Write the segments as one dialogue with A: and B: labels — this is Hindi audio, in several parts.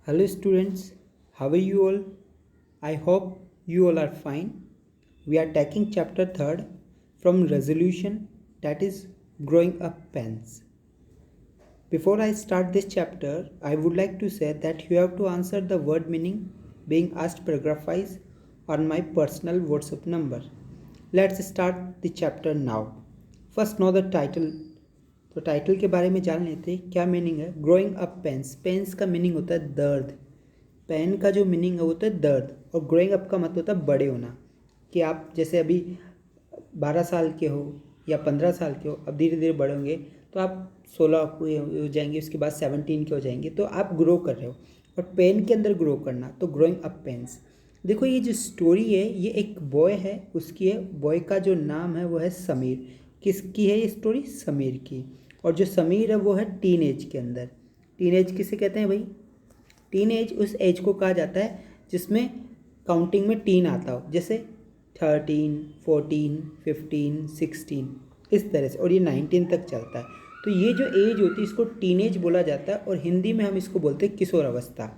A: Hello students, how are you all? I hope you all are fine. We are taking chapter 3rd from resolution, that is growing up pains. Before I start this chapter, I would like to say that you have to answer the word meaning being asked paragraph wise on my personal WhatsApp number. Let's start the chapter now. First know the title. तो टाइटल के बारे में जान लेते हैं क्या मीनिंग है. Growing up pains. पेन्स का मीनिंग होता है दर्द. पेन का जो मीनिंग है वो होता है दर्द. और ग्रोइंग अप का मतलब होता है बड़े होना. कि आप जैसे अभी 12 साल के हो या 15 साल के हो, अब धीरे धीरे बड़े होंगे तो आप 16 हो जाएंगे, उसके बाद 17 के हो जाएंगे, तो आप ग्रो कर रहे हो. और पेन के अंदर ग्रो करना, तो ग्रोइंग अप पेन्स. देखो ये जो स्टोरी है ये एक बॉय है, उसकी है. बॉय का जो नाम है वो है समीर. किसकी है ये स्टोरी? समीर की. और जो समीर है वो है टीन एज के अंदर. टीन एज किसे कहते हैं भाई? टीन एज उस एज को कहा जाता है जिसमें काउंटिंग में टीन आता हो, जैसे 13, 14, 15, 16 इस तरह से, और ये 19 तक चलता है. तो ये जो एज होती है इसको टीन एज बोला जाता है, और हिंदी में हम इसको बोलते हैं किशोर अवस्था.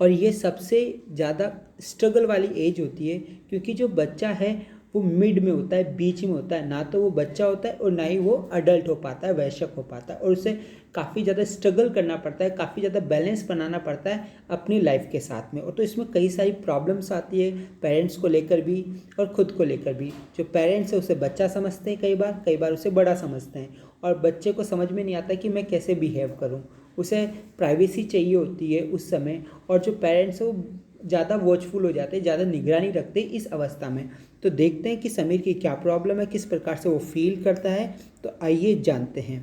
A: और ये सबसे ज़्यादा स्ट्रगल वाली एज होती है, क्योंकि जो बच्चा है वो मिड में होता है, बीच में होता है. ना तो वो बच्चा होता है और ना ही वो अडल्ट हो पाता है, वयस्क हो पाता है. और उसे काफ़ी ज़्यादा स्ट्रगल करना पड़ता है, काफ़ी ज़्यादा बैलेंस बनाना पड़ता है अपनी लाइफ के साथ में. और तो इसमें कई सारी प्रॉब्लम्स आती है, पेरेंट्स को लेकर भी और ख़ुद को लेकर भी. जो पेरेंट्स है उसे बच्चा समझते हैं, कई बार उसे बड़ा समझते हैं. और बच्चे को समझ में नहीं आता कि मैं कैसे बिहेव करूँ. उसे प्राइवेसी चाहिए होती है उस समय. और जो पेरेंट्स है वो ज़्यादा वॉचफुल हो जाते हैं, ज़्यादा निगरानी रखते हैं इस अवस्था में. तो देखते हैं कि समीर की क्या प्रॉब्लम है, किस प्रकार से वो फील करता है. तो आइए जानते हैं.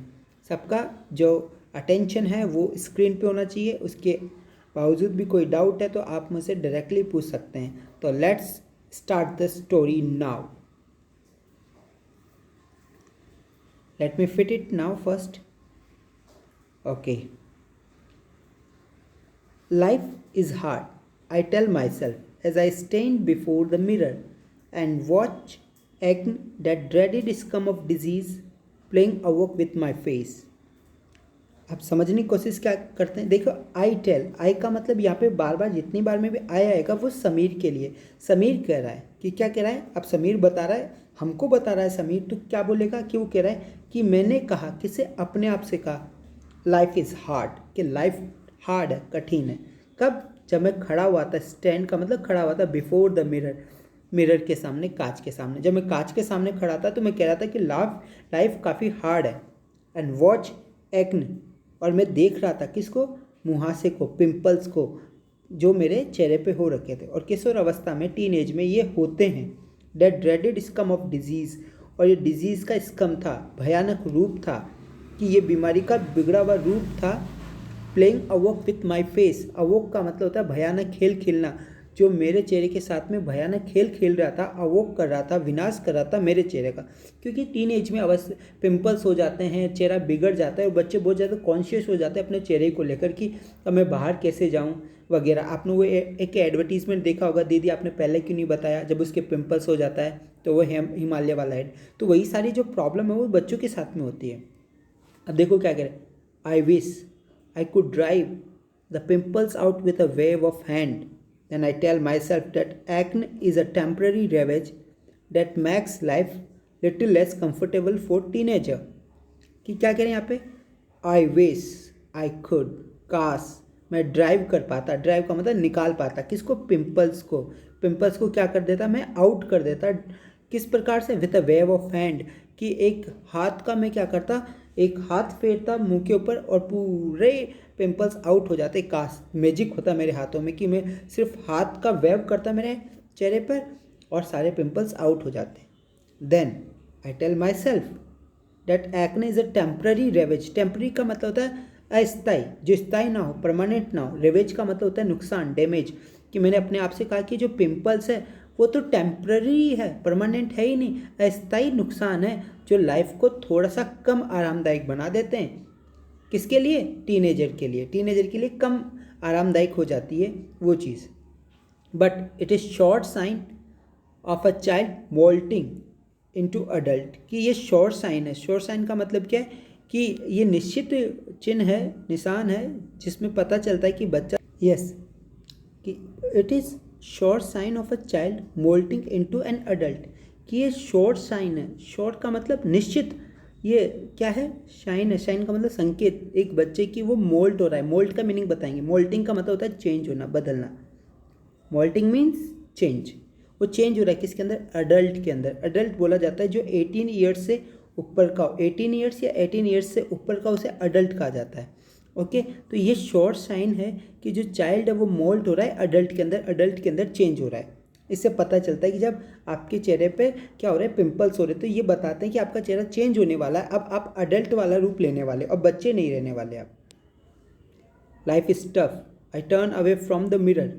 A: सबका जो अटेंशन है वो स्क्रीन पे होना चाहिए. उसके बावजूद भी कोई डाउट है तो आप मुझसे डायरेक्टली पूछ सकते हैं. तो let's start the story now. Let me fit it now first. Okay. Life is hard, I tell myself as I stand before the mirror and watch acne that dreaded scum of disease playing awoke with my face. आप समझने की कोशिश क्या करते हैं. देखो आई टेल, आई का मतलब यहाँ पे बार बार जितनी बार में भी आई आएगा वो समीर के लिए. समीर कह रहा है कि क्या कह रहा है. अब समीर बता रहा है, हमको बता रहा है समीर, तो क्या बोलेगा कि वो कह रहा है कि मैंने कहा, किसे? अपने आप से कहा, लाइफ इज़ हार्ड, कि लाइफ हार्ड है, कठिन है. कब? जब मैं खड़ा हुआ था. स्टैंड का मतलब खड़ा हुआ था बिफोर द मिरर. मिरर के सामने, कांच के सामने. जब मैं कांच के सामने खड़ा था तो मैं कह रहा था कि लाइफ काफ़ी हार्ड है. एंड वॉच एक्न, और मैं देख रहा था किसको? मुहासे को, पिंपल्स को, जो मेरे चेहरे पे हो रखे थे. और किशोर अवस्था में, टीन एज में ये होते हैं. That dreaded scum of disease, और ये डिजीज़ का स्कम था, भयानक रूप था, कि ये बीमारी का बिगड़ा हुआ रूप था. Playing अवोक with my face. अवोक का मतलब होता है भयानक खेल खेलना. जो मेरे चेहरे के साथ में भयानक खेल खेल रहा था, अवोक कर रहा था, विनाश कर रहा था मेरे चेहरे का. क्योंकि टीन एज में अवश्य पिंपल्स हो जाते हैं, चेहरा बिगड़ जाता है, और बच्चे बहुत ज़्यादा कॉन्शियस हो जाते हैं अपने चेहरे को लेकर कि अब मैं बाहर कैसे जाऊँ वगैरह. आपने वो एक एडवर्टीजमेंट देखा होगा, दीदी आपने पहले क्यों नहीं बताया, जब उसके पिंपल्स हो जाता है तो वो हिमालय वाला हेड. तो वही सारी जो प्रॉब्लम है वो बच्चों के साथ में होती है. अब देखो क्या करें. I wish I could drive the pimples out with a wave of hand. Then I tell myself that acne is a temporary ravage that makes life little less comfortable for teenager. कि क्या करें यहाँ पे? I wish I could, काश मैं ड्राइव कर पाता. ड्राइव का मतलब निकाल पाता. किसको? पिंपल्स को. पिंपल्स को क्या कर देता? मैं आउट कर देता. किस प्रकार से? With a wave of hand, कि एक हाथ का मैं क्या करता, एक हाथ फेरता मुंह के ऊपर और पूरे पिंपल्स आउट हो जाते. काश मैजिक होता मेरे हाथों में कि मैं सिर्फ हाथ का वेव करता मेरे चेहरे पर और सारे पिंपल्स आउट हो जाते. Then I tell myself that acne is a temporary ravage. Temporary का मतलब होता है अस्थायी, जो स्थायी ना हो, परमानेंट ना हो. रेवेज का मतलब होता है नुकसान, डैमेज. कि मैंने अपने आप से कहा कि जो पिंपल्स है वो तो टेम्पररी है, परमानेंट है ही नहीं, अस्थायी नुकसान है, जो लाइफ को थोड़ा सा कम आरामदायक बना देते हैं. किसके लिए? टीनेजर के लिए. टीनेजर के लिए कम आरामदायक हो जाती है वो चीज़. But it is short sign of a child vaulting into adult, कि ये शॉर्ट साइन है. शॉर्ट साइन का मतलब क्या है? कि ये निश्चित चिन्ह है, निशान है, जिसमें पता चलता है कि बच्चा यस कि it is short sign of a child moulting into an adult, कि ये शॉर्ट साइन है। शॉर्ट का मतलब निश्चित, ये क्या है, शाइन है। शाइन का मतलब संकेत, एक बच्चे की वो मोल्ट हो रहा है। मोल्ट का मीनिंग बताएंगे। मोल्टिंग का मतलब होता है चेंज होना, बदलना। Moulting means change. वो चेंज हो रहा है किसके अंदर, अडल्ट के अंदर। अडल्ट बोला जाता है जो 18 ईयर्स से ऊपर का हो, 18 ईयर्स या 18 ईयर्स से ऊपर का, उसे अडल्ट कहा जाता है। ओके, तो ये शॉर्ट साइन है कि जो चाइल्ड है वो मोल्ट हो रहा है अडल्ट के अंदर, अडल्ट के अंदर चेंज हो रहा है। इससे पता चलता है कि जब आपके चेहरे पे क्या हो रहा है, पिंपल्स हो रहे हैं, तो ये बताते हैं कि आपका चेहरा चेंज होने वाला है। अब आप अडल्ट वाला रूप लेने वाले, अब बच्चे नहीं रहने वाले आप। Life is tough, I turn away from the mirror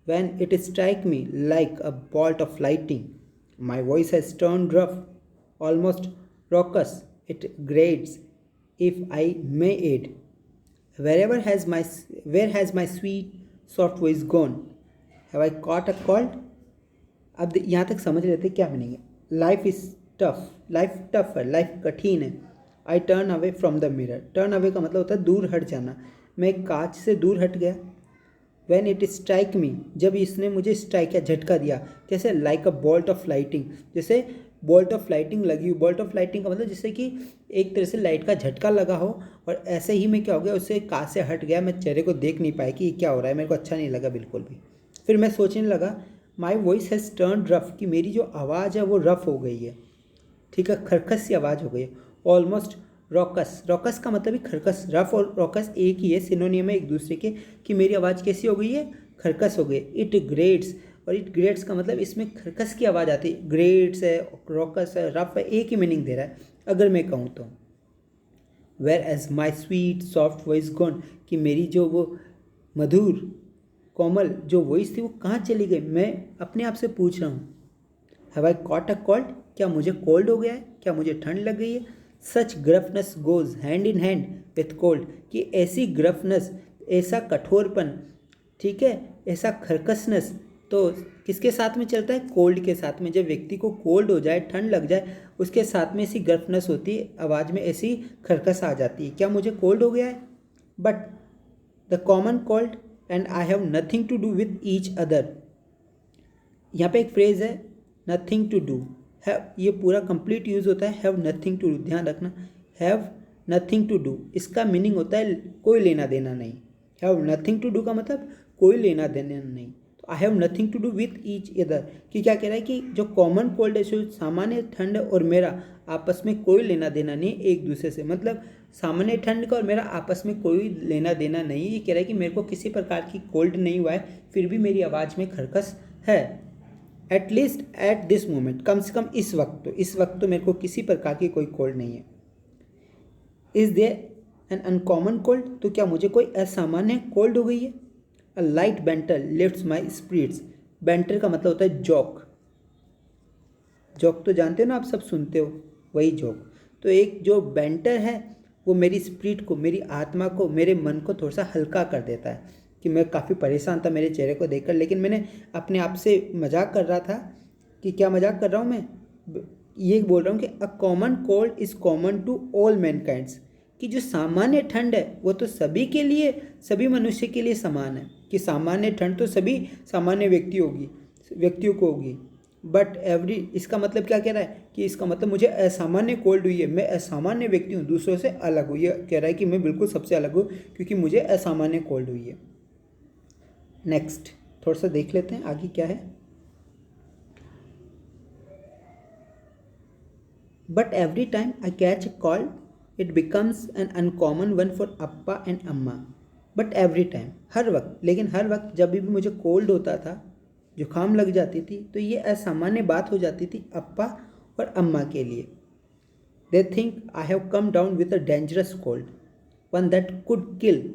A: when it strike me like a bolt of lightning. My voice has turned rough, almost raucous. It grades, if I may add. Where has my sweet, soft voice gone? Have I caught a cold? अब यहाँ तक समझ रहे थे क्या मीनिंग है। Life is tough, life tough है, लाइफ कठिन है। I turn away from the mirror, turn away का मतलब होता है दूर हट जाना। मैं कांच से दूर हट गया। वैन इट स्ट्राइक मी, जब इसने मुझे स्ट्राइक या झटका दिया, कैसे, like a bolt of lighting, जैसे बोल्ट ऑफ लाइटिंग लगी हुई। बोल्ट ऑफ लाइटिंग का मतलब जैसे कि एक तरह से लाइट का झटका लगा हो, और ऐसे ही मैं क्या हो गया, उससे कांच से हट गया। मैं चेहरे को देख नहीं पाया कि क्या हो रहा है, मेरे को अच्छा नहीं लगा बिल्कुल भी। फिर मैं सोचने लगा, my voice has turn rough, कि मेरी जो आवाज़ है वो रफ हो गई है। ठीक है, खरखस सी आवाज़ हो गई है। ऑलमोस्ट रॉकस, रॉकस का मतलब ही खरकस। रफ और रॉकस एक ही है, सिनोनियम है एक दूसरे के, कि मेरी आवाज़ कैसी हो गई है, खरकस हो गई। इट ग्रेट्स, और इट ग्रेट्स का मतलब इसमें खरकस की आवाज़ आती है। ग्रेट्स है, रॉकस है, रफ है, एक ही मीनिंग दे रहा है अगर मैं कहूँ तो। Where is my sweet soft voice gone, कि मेरी जो वो मधुर कोमल जो वॉइस थी वो कहाँ चली गई। मैं अपने आप से पूछ रहा हूँ, have I caught a cold, क्या मुझे कोल्ड हो गया है, क्या मुझे ठंड लग गई है। Such gruffness goes hand in hand with cold, कि ऐसी ग्रफनेस, ऐसा कठोरपन, ठीक है, ऐसा खरकसनेस तो किसके साथ में चलता है, कोल्ड के साथ में। जब व्यक्ति को कोल्ड हो जाए, ठंड लग जाए, उसके साथ में ऐसी ग्रफनेस होती है, आवाज़ में ऐसी खरकस आ जाती है। क्या मुझे कोल्ड हो गया है। But the common cold and I have nothing to do with each other. यहाँ पे एक फ्रेज है नथिंग टू डू, हैव, ये पूरा कंप्लीट यूज़ होता है हैव नथिंग टू डू, ध्यान रखना। हैव नथिंग टू डू, इसका मीनिंग होता है कोई लेना देना नहीं। हैव नथिंग टू डू का मतलब कोई लेना देना नहीं। तो I have nothing to do with each other, कि क्या कह रहा है कि जो कॉमन कोल्ड है, जो सामान्य ठंड और मेरा आपस में कोई लेना देना नहीं एक दूसरे से। मतलब सामान्य ठंड का और मेरा आपस में कोई लेना देना नहीं। ये कह रहा है कि मेरे को किसी प्रकार की कोल्ड नहीं हुआ है, फिर भी मेरी आवाज़ में खरकस है। एटलीस्ट एट दिस मोमेंट, कम से कम इस वक्त, तो इस वक्त तो मेरे को किसी प्रकार की कोई कोल्ड नहीं है। Is there an uncommon cold, तो क्या मुझे कोई असामान्य कोल्ड हो गई है। A light banter lifts my spirits, banter का मतलब होता है जोक। जोक तो जानते हो ना, आप सब सुनते हो, वही जोक। तो एक जो बैंटर है वो मेरी स्पिरिट को, मेरी आत्मा को, मेरे मन को थोड़ा सा हल्का कर देता है। कि मैं काफ़ी परेशान था मेरे चेहरे को देखकर, लेकिन मैंने अपने आप से मजाक कर रहा था। कि क्या मजाक कर रहा हूँ मैं, ये बोल रहा हूँ कि a common cold is common to all mankinds, कि जो सामान्य ठंड है वो तो सभी के लिए, सभी मनुष्य के लिए समान है। कि सामान्य ठंड तो सभी सामान्य व्यक्तियों को होगी। बट एवरी, इसका मतलब क्या कह रहा है, कि इसका मतलब मुझे असामान्य कोल्ड हुई है, मैं असामान्य व्यक्ति हूँ, दूसरों से अलग हूँ। ये कह रहा है कि मैं बिल्कुल सबसे अलग हूँ क्योंकि मुझे असामान्य कोल्ड हुई है। नेक्स्ट थोड़ा सा देख लेते हैं आगे क्या है। But every time I catch a called it becomes an uncommon one for Appa and अम्मा। बट एवरी टाइम, हर वक्त, लेकिन हर वक्त जब भी मुझे कोल्ड होता था, जुकाम लग जाती थी, तो ये असामान्य बात हो जाती थी अप्पा और अम्मा के लिए। They think I have come down with a dangerous cold, one that could किल,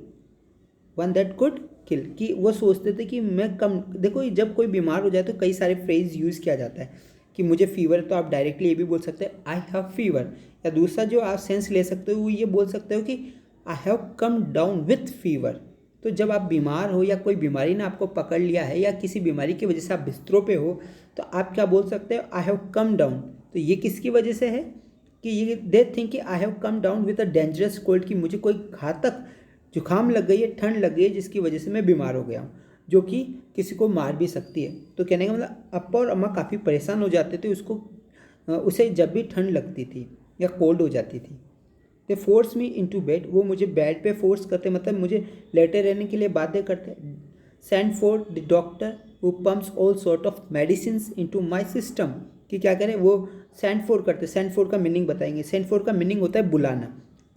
A: कि वो सोचते थे कि मैं कम, देखो जब कोई बीमार हो जाए तो कई सारे फ्रेज यूज़ किया जाता है कि मुझे फीवर, तो आप डायरेक्टली ये भी बोल सकते हैं आई हैव फीवर, या दूसरा जो आप सेंस ले सकते हो वो ये बोल सकते हो कि I have come down with fever. तो जब आप बीमार हो या कोई बीमारी ने आपको पकड़ लिया है या किसी बीमारी की वजह से आप बिस्तरों पे हो, तो आप क्या बोल सकते हो, आई हैव कम डाउन। तो ये किसकी वजह से है, कि ये दे थिंक कि I have come down with a dangerous cold, कि मुझे कोई घातक जुकाम लग गई है, ठंड लग गई है, जिसकी वजह से मैं बीमार हो गया हूँ, जो कि किसी को मार भी सकती है। तो कहने का मतलब अप्पा और अम्मा काफ़ी परेशान हो जाते थे उसे जब भी ठंड लगती थी या कोल्ड हो जाती थी। They force me into bed, वो मुझे बेड पे फोर्स करते, मतलब मुझे लेटे रहने के लिए बाध्य करते। Send for the doctor who pumps all sort of medicine in to my system, कि क्या करें, वो सेंड फॉर करते। सेंड फॉर का मीनिंग बताएंगे। सेंड फॉर का मीनिंग होता है बुलाना,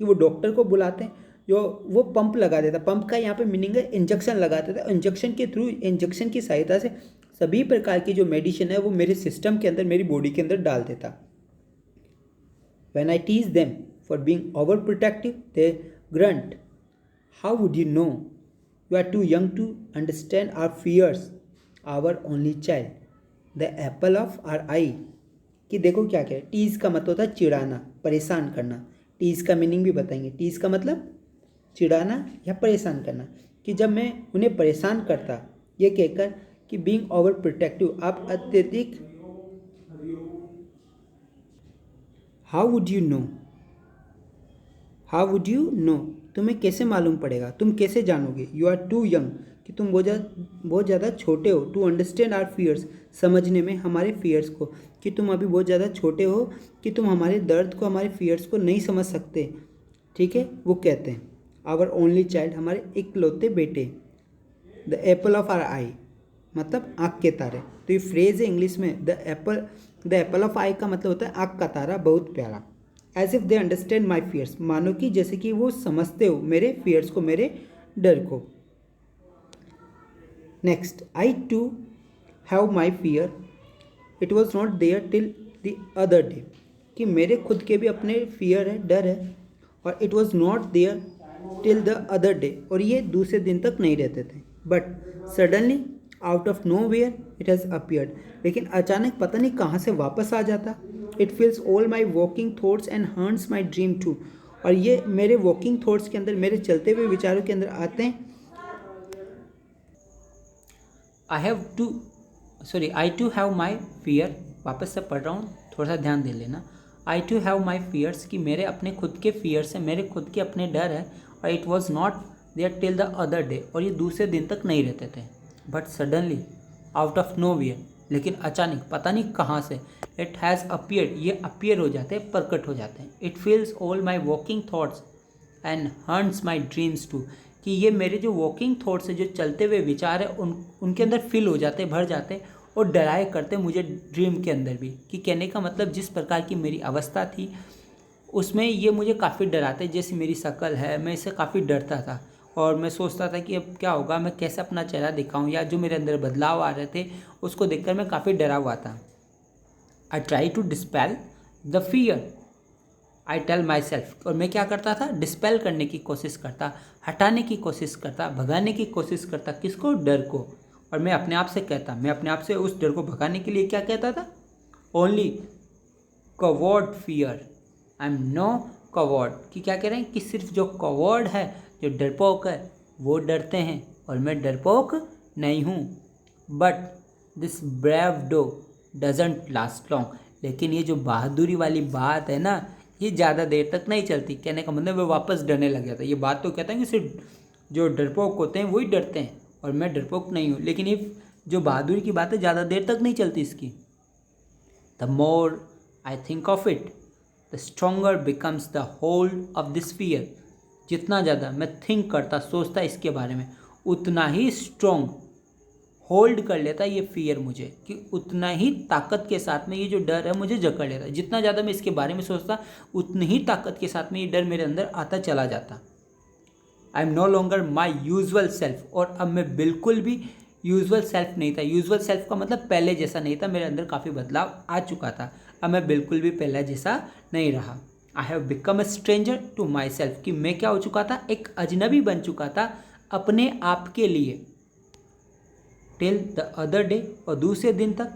A: कि वो डॉक्टर को बुलाते हैं जो वो पंप लगा देता। पंप का यहाँ पे मीनिंग है इंजेक्शन लगाते थे। इंजेक्शन के थ्रू, इंजेक्शन की सहायता से सभी प्रकार की जो मेडिसिन है वो मेरे सिस्टम के अंदर, मेरी बॉडी के अंदर डाल देता। When I tease them for being overprotective, they grunt. How would you know? You are too young to understand our fears. Our only child, the apple of our eye. कि देखो क्या क्या है। टीज का मतलब होता है चिढ़ाना, परेशान करना। टीज का मीनिंग भी बताएंगे। टीज का मतलब चिढ़ाना या परेशान करना। कि जब मैं उन्हें परेशान करता ये कहकर कि बीइंग ओवर प्रोटेक्टिव, आप अत्यधिक। How would you know, how would you know, तुम्हें कैसे मालूम पड़ेगा, तुम कैसे जानोगे। यू आर टू यंग, कि तुम बहुत ज़्यादा छोटे हो। टू अंडरस्टैंड आवर फियर्स, समझने में हमारे फियर्स को, कि तुम अभी बहुत ज़्यादा छोटे हो, कि तुम हमारे दर्द को, हमारे फियर्स को नहीं समझ सकते। ठीक है, वो कहते हैं। आवर ओनली चाइल्ड, हमारे इकलौते बेटे। द एप्पल ऑफ आवर आई, मतलब आँख के तारे। तो ये फ्रेज है इंग्लिश में। द एप्पल ऑफ आई का मतलब होता है आँख का तारा, बहुत प्यारा। As if they understand my fears, मानो कि जैसे कि वो समझते हो मेरे फियर्स को, मेरे डर को। Next, I too have my fear, it was not there till the other day, कि मेरे खुद के भी अपने फियर है, डर है, और it was not there till the other day, और ये दूसरे दिन तक नहीं रहते थे। But suddenly out of nowhere it has appeared, लेकिन अचानक पता नहीं कहाँ से वापस आ जाता। It feels all my walking thoughts and hurts my dream too, और ये मेरे वॉकिंग थॉट्स के अंदर, मेरे चलते हुए विचारों के अंदर आते हैं। आई टू हैव माई फियर, वापस से पढ़ रहा हूँ, थोड़ा सा ध्यान दे लेना। आई टू हैव माई फियर्स, कि मेरे अपने खुद के फियर्स हैं, मेरे खुद के अपने डर है। और it was not there till the other day, और ये दूसरे दिन तक नहीं रहते थे। But suddenly out of nowhere, लेकिन अचानक पता नहीं कहाँ से, इट हैज़ अपीयर्ड, ये अपीयर हो जाते हैं, प्रकट हो जाते हैं। It feels all my walking thoughts and hunts my dreams too, कि ये मेरे जो वॉकिंग थॉट्स है, जो चलते हुए विचार है, उनके अंदर फिल हो जाते, भर जाते, और डराए करते मुझे ड्रीम के अंदर भी। कि कहने का मतलब जिस प्रकार की मेरी अवस्था थी उसमें ये मुझे काफ़ी डराते। जैसी मेरी शक्ल है, मैं इससे काफ़ी डरता था, और मैं सोचता था कि अब क्या होगा, मैं कैसे अपना चेहरा दिखाऊं, या जो मेरे अंदर बदलाव आ रहे थे उसको देखकर मैं काफ़ी डरा हुआ था। I try to dispel the fear, I tell myself, और मैं क्या करता था, डिस्पेल करने की कोशिश करता, हटाने की कोशिश करता, भगाने की कोशिश करता। किसको, डर को। और मैं अपने आप से कहता, मैं अपने आप से उस डर को भगाने के लिए क्या कहता था, only coward fear, I am no coward, कि क्या कह रहे हैं, कि सिर्फ जो कवर्ड है, जो डरपोक है, वो डरते हैं, और मैं डरपोक नहीं हूँ। But this bravado doesn't last long, लेकिन ये जो बहादुरी वाली बात है ना, ये ज़्यादा देर तक नहीं चलती। कहने का मतलब वो वापस डरने लग गया था। ये बात तो कहता है कि सिर्फ जो डरपोक होते हैं वही डरते हैं, और मैं डरपोक नहीं हूँ। लेकिन ये जो बहादुरी की बात है ज़्यादा देर तक नहीं चलती इसकी। The more I think of it, the stronger becomes the hold of this fear, जितना ज़्यादा मैं थिंक करता, सोचता इसके बारे में, उतना ही स्ट्रोंग होल्ड कर लेता ये फियर मुझे, कि उतना ही ताकत के साथ में ये जो डर है मुझे जकड़ लेता। जितना ज़्यादा मैं इसके बारे में सोचता, उतनी ही ताकत के साथ में ये डर मेरे अंदर आता चला जाता। I am no longer my usual self, और अब मैं बिल्कुल भी यूजुअल सेल्फ नहीं था। यूजुअल सेल्फ का मतलब पहले जैसा नहीं था, मेरे अंदर काफ़ी बदलाव आ चुका था। अब मैं बिल्कुल भी पहले जैसा नहीं रहा। I have become a stranger to myself, कि मैं क्या हो चुका था, एक अजनबी बन चुका था अपने आप के लिए। टिल द अदर डे, और दूसरे दिन तक।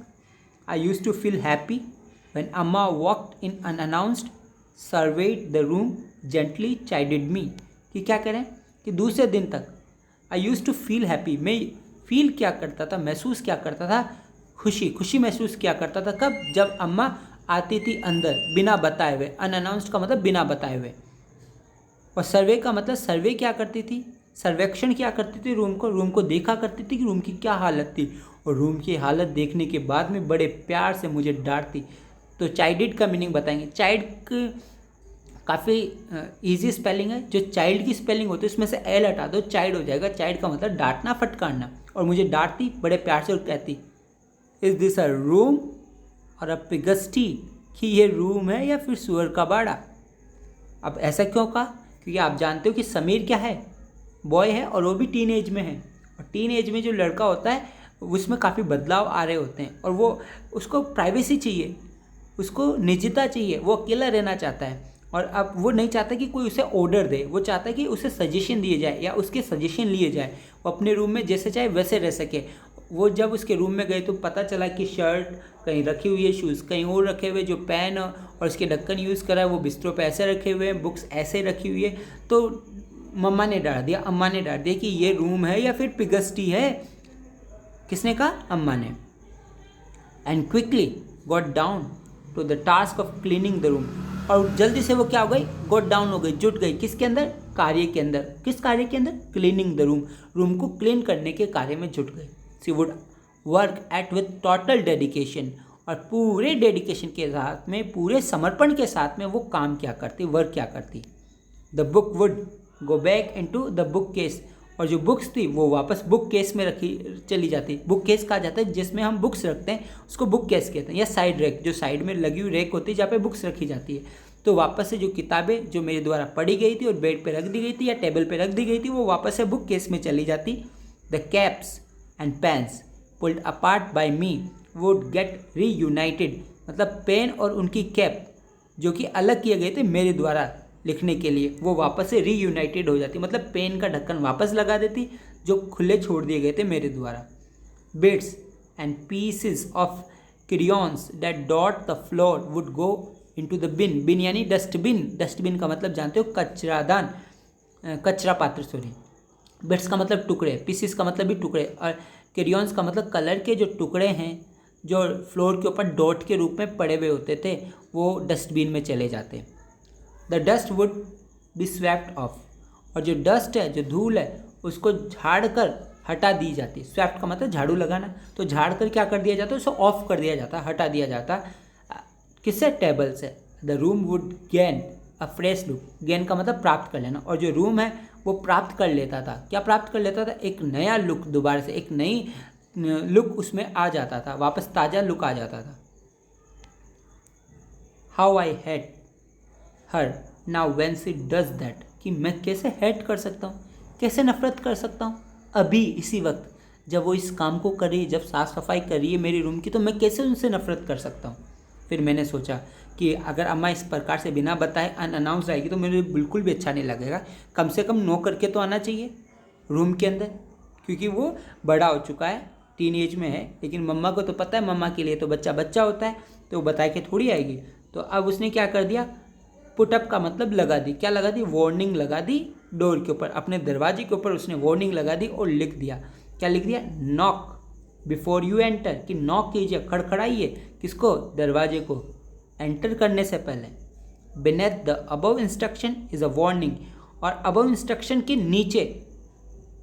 A: I use to feel happy when Amma walked in unannounced, served the room, gently chided me, कि क्या करें, कि दूसरे दिन तक I use to feel happy, मैं फील क्या करता था, महसूस क्या करता था, खुशी महसूस क्या करता था। कब, जब अम्मा आती थी अंदर बिना बताए हुए, अनअनाउंस्ड का मतलब बिना बताए हुए। और सर्वे का मतलब सर्वे क्या करती थी, सर्वेक्षण क्या करती थी, रूम को देखा करती थी कि रूम की क्या हालत थी, और रूम की हालत देखने के बाद में बड़े प्यार से मुझे डांटती। तो चाइल्डिड का मीनिंग बताएंगे। चाइल्ड काफ़ी इजी स्पेलिंग है। जो चाइल्ड की स्पेलिंग होती है उसमें से एल हटा दो, चाइल्ड हो जाएगा। चाइल्ड का मतलब डांटना, फटकारना। और मुझे डांटती बड़े प्यार से और कहती, इज़ दिस अ रूम और अ पिगस्टी, कि ये रूम है या फिर सुअर का बाड़ा। अब ऐसा क्यों कहा, क्योंकि आप जानते हो कि समीर क्या है, बॉय है, और वो भी टीन एज में है। और टीन एज में जो लड़का होता है उसमें काफ़ी बदलाव आ रहे होते हैं, और वो उसको प्राइवेसी चाहिए, उसको निजता चाहिए, वो अकेला रहना चाहता है। और अब वो नहीं चाहता कि कोई उसे ऑर्डर दे, वो चाहता है कि उसे सजेशन दिए जाए या उसके सजेशन लिए जाए, वो अपने रूम में जैसे चाहे वैसे रह सके। वो जब उसके रूम में गए तो पता चला कि शर्ट कहीं रखी हुई है, शूज़ कहीं और रखे हुए, जो पेन और उसके ढक्कन यूज़ करा है वो बिस्तरों पे ऐसे रखे हुए हैं, बुक्स ऐसे रखी हुई है। तो मम्मा ने डांट दिया, अम्मा ने डांट दिया कि ये रूम है या फिर पिगस्टी है। किसने कहा, अम्मा ने। And quickly got down to the task of cleaning the room, और जल्दी से वो क्या हो गई, गॉट डाउन हो गई, जुट गई। किसके अंदर, कार्य के अंदर। किस कार्य के अंदर, क्लीनिंग द रूम, रूम को क्लीन करने के कार्य में जुट गई। She would work at with total dedication, और पूरे डेडिकेशन के साथ में, पूरे समर्पण के साथ में वो काम क्या करती, वर्क क्या करती। The book would go back into the book case, और जो बुक्स थी वो वापस बुक केस में रखी चली जाती। बुक केस कहा जाता है जिसमें हम बुक्स रखते हैं, उसको बुक केस कहते हैं। या साइड रैक, जो साइड में लगी हुई रैक होती है जहाँ पे बुक्स रखी जाती है। तो वापस से जो किताबें जो मेरे द्वारा पढ़ी गई थी और बेड पे रख दी गई थी या टेबल पे रख दी गई थी, वो वापस से बुक केस में चली जाती। The caps and pens pulled apart by me would get reunited, मतलब पेन और उनकी कैप जो कि अलग किए गए थे मेरे द्वारा लिखने के लिए, वो वापस से रीयूनाइटेड हो जाती। मतलब पेन का ढक्कन वापस लगा देती जो खुले छोड़ दिए गए थे मेरे द्वारा। Bits and pieces of crayons that dot the floor would go into the bin, bin यानी डस्टबिन। डस्टबिन का मतलब जानते हो, कचरादान, कचरा पात्र, सॉरी। बिट्स का मतलब टुकड़े, पीसेस का मतलब भी टुकड़े, और क्रियॉन्स का मतलब कलर के जो टुकड़े हैं जो फ्लोर के ऊपर डॉट के रूप में पड़े हुए होते थे, वो डस्टबिन में चले जाते। The dust would be swept of, और जो डस्ट है, जो धूल है, उसको झाड़ कर हटा दी जाती। स्वेप्ट का मतलब झाड़ू लगाना, तो झाड़ कर क्या कर दिया जाता, उसको ऑफ कर दिया जाता, हटा दिया जाता। किससे, टेबल से। The room would gain a fresh look, gain का मतलब प्राप्त कर लेना, और जो रूम है वो प्राप्त कर लेता था। क्या प्राप्त कर लेता था, एक नया लुक, दोबारा से एक नई लुक उसमें आ जाता था, वापस ताज़ा लुक आ जाता था। How I hate her now when she does that, कि मैं कैसे हेट कर सकता हूँ, कैसे नफरत कर सकता हूँ अभी इसी वक्त, जब वो इस काम को कर रही है, जब साफ़ सफाई कर रही है मेरी रूम की, तो मैं कैसे उनसे नफरत कर सकता हूँ। फिर मैंने सोचा कि अगर अम्मा इस प्रकार से बिना बताए अनअनाउंस आएगी तो मुझे बिल्कुल भी अच्छा नहीं लगेगा। कम से कम नो करके तो आना चाहिए रूम के अंदर, क्योंकि वो बड़ा हो चुका है, टीन एज में है। लेकिन मम्मा को तो पता है, मम्मा के लिए तो बच्चा बच्चा होता है, तो वो बता के थोड़ी आएगी। तो अब उसने क्या कर दिया, पुटअप का मतलब लगा दी। क्या लगा दी, वार्निंग लगा दी डोर के ऊपर, अपने दरवाजे के ऊपर उसने वार्निंग लगा दी और लिख दिया। क्या लिख दिया, नॉक बिफोर यू एंटर, कि नॉक कीजिए, खड़खड़ाइए, किसको, दरवाजे को, एंटर करने से पहले। Beneath the above instruction is a warning, और अबव इंस्ट्रक्शन के नीचे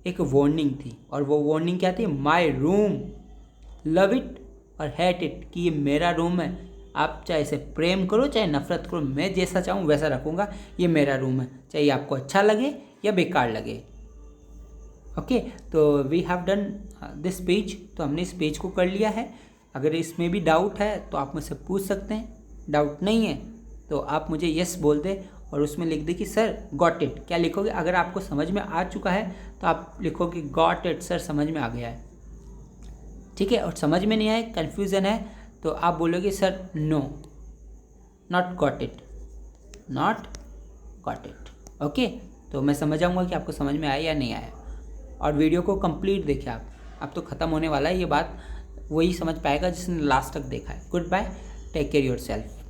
A: एक वार्निंग थी, और वो वार्निंग क्या थी, माई रूम, लव इट और हेट इट, कि ये मेरा रूम है, आप चाहे इसे प्रेम करो चाहे नफरत करो, मैं जैसा चाहूँ वैसा रखूँगा, ये मेरा रूम है, चाहे आपको अच्छा लगे या बेकार लगे। ओके, तो we have done this page, तो हमने इस पेज को कर लिया है। अगर इसमें भी डाउट है तो आप मुझसे पूछ सकते हैं, डाउट नहीं है तो आप मुझे यस बोल दें और उसमें लिख दें कि सर गॉट इट। क्या लिखोगे, अगर आपको समझ में आ चुका है तो आप लिखोगे गॉट इट, सर समझ में आ गया है, ठीक है। और समझ में नहीं आए, कन्फ्यूज़न है, तो आप बोलोगे sir no, not got it, not got it. Okay, तो मैं समझ आऊँगा कि आपको समझ में आया या नहीं आया। और वीडियो को कंप्लीट देखिए आप, अब तो ख़त्म होने वाला है, ये बात वही समझ पाएगा जिसने लास्ट तक देखा है। Goodbye, take care yourself.